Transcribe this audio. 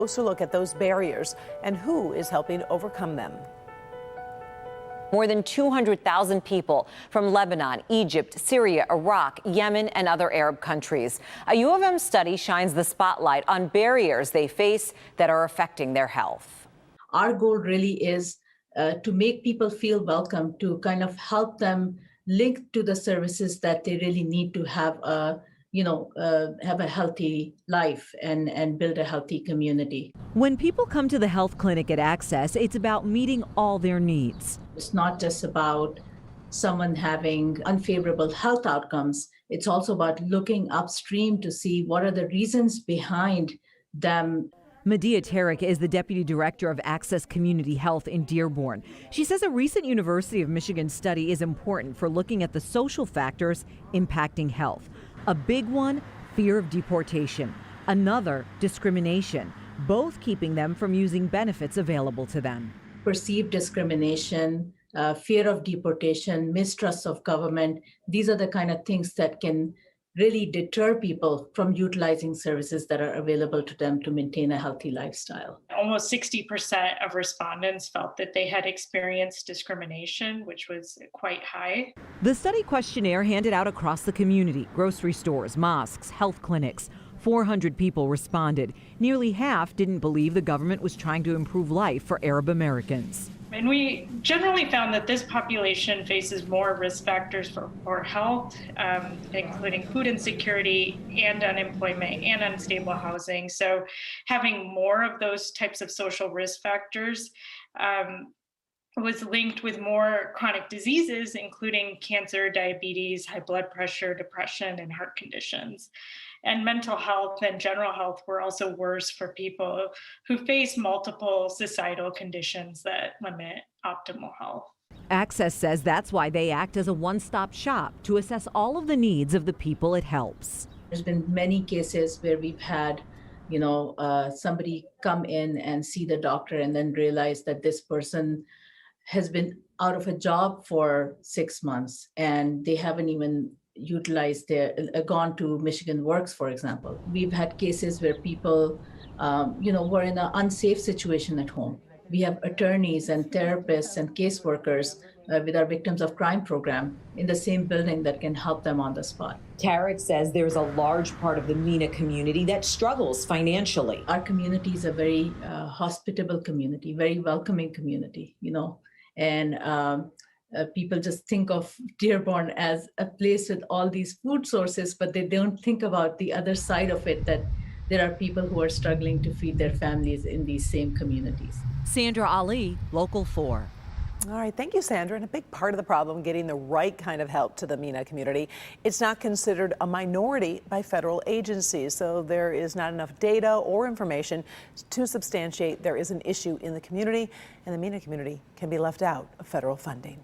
Closer look at those barriers and who is helping overcome them. More than 200,000 people from Lebanon, Egypt, Syria, Iraq, Yemen, and other Arab countries. A U of M study shines the spotlight on barriers they face that are affecting their health. Our goal really is to make people feel welcome, to kind of help them link to the services that they really need to have have a healthy life and build a healthy community. When people come to the health clinic at Access, it's about meeting all their needs. It's not just about someone having unfavorable health outcomes. It's also about looking upstream to see what are the reasons behind them. Medea Tarek is the deputy director of Access Community Health in Dearborn. She says a recent University of Michigan study is important for looking at the social factors impacting health. A big one, fear of deportation. Another, discrimination, both keeping them from using benefits available to them. Perceived discrimination, fear of deportation, mistrust of government, these are the kind of things that can really deter people from utilizing services that are available to them to maintain a healthy lifestyle. Almost 60% of respondents felt that they had experienced discrimination, which was quite high. The study questionnaire handed out across the community, grocery stores, mosques, health clinics. 400 people responded. Nearly half didn't believe the government was trying to improve life for Arab Americans. And we generally found that this population faces more risk factors for poor health, including food insecurity and unemployment and unstable housing. So having more of those types of social risk factors was linked with more chronic diseases, including cancer, diabetes, high blood pressure, depression, and heart conditions. And mental health and general health were also worse for people who face multiple societal conditions that limit optimal health. Access says that's why they act as a one-stop shop to assess all of the needs of the people it helps. There's been many cases where we've had somebody come in and see the doctor and then realize that this person has been out of a job for 6 months and they haven't even gone to Michigan Works, for example. We've had cases where people, were in an unsafe situation at home. We have attorneys and therapists and caseworkers with our Victims of Crime program in the same building that can help them on the spot. Tarek says there's a large part of the MENA community that struggles financially. Our community is a very hospitable community, very welcoming community, and people just think of Dearborn as a place with all these food sources, but they don't think about the other side of it, that there are people who are struggling to feed their families in these same communities. Sandra Ali, Local 4. All right, thank you, Sandra. And a big part of the problem, getting the right kind of help to the MENA community, it's not considered a minority by federal agencies. So there is not enough data or information to substantiate there is an issue in the community, and the MENA community can be left out of federal funding.